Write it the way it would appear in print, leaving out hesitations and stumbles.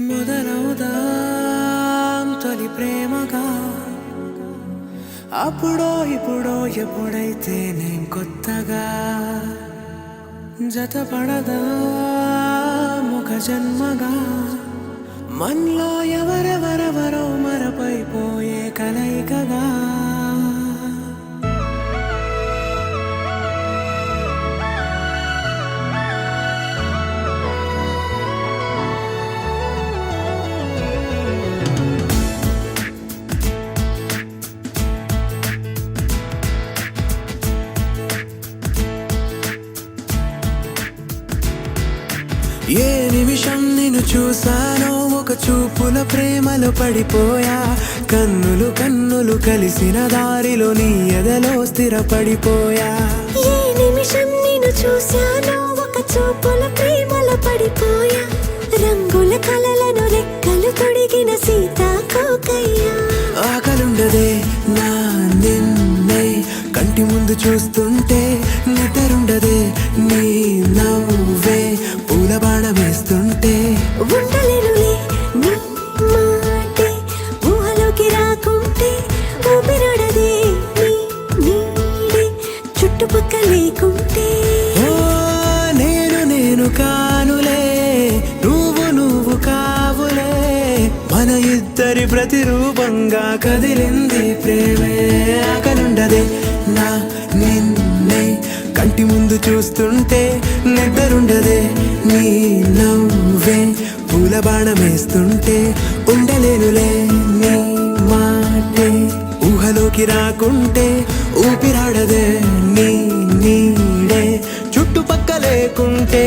మొదలవుదాం తొలి ప్రేమగా అప్పుడో ఇప్పుడో ఎప్పుడైతే నేను కొత్తగా జతపడదా ఒక జన్మగా మనలో ఎవరెవరెవరో మరపైపోయే కలయికగా ఏ నిమిషం నిన్ను చూసానో ఒక చూపుల ప్రేమలో పడిపోయా కన్నులు కన్నులు కలిసిన దారిలో నీ ఎదలో స్థిరపడిపోయా ఏ నిమిషం నిన్ను చూసానో ఒక చూపుల ప్రేమలో పడిపోయా రంగుల కలలను రెక్కలు తొడిగిన సీతాకోకయ్యా ఆకలుండదే నా నిన్నే కంటి ముందు చూస్తుంటే నిద్రుండదే నీ నవ్వే పూల బాణం వేస్తుంటే ఉండలేనులే నీ మాటే ఊహలోకి రాకుంటే ఊపిరాడదే నీ నీడే చుట్టుపక్క లేకుంటే ఓ నేను కానులే నువ్వు కావులే మన ఇద్దరి ప్రతిరూపంగా కదిలింది ప్రేమే ఆకలుండదే నా నిన్నే కంటి ముందు చూస్తుంటే నిద్రుండదే నీ నవ్వే పూల బాణం వేస్తుంటే ఉండలేనులే నీ మాటే ఊహలోకి రాకుంటే ఊపిరాడదే నీ నీడే చుట్టుపక్క లేకుంటే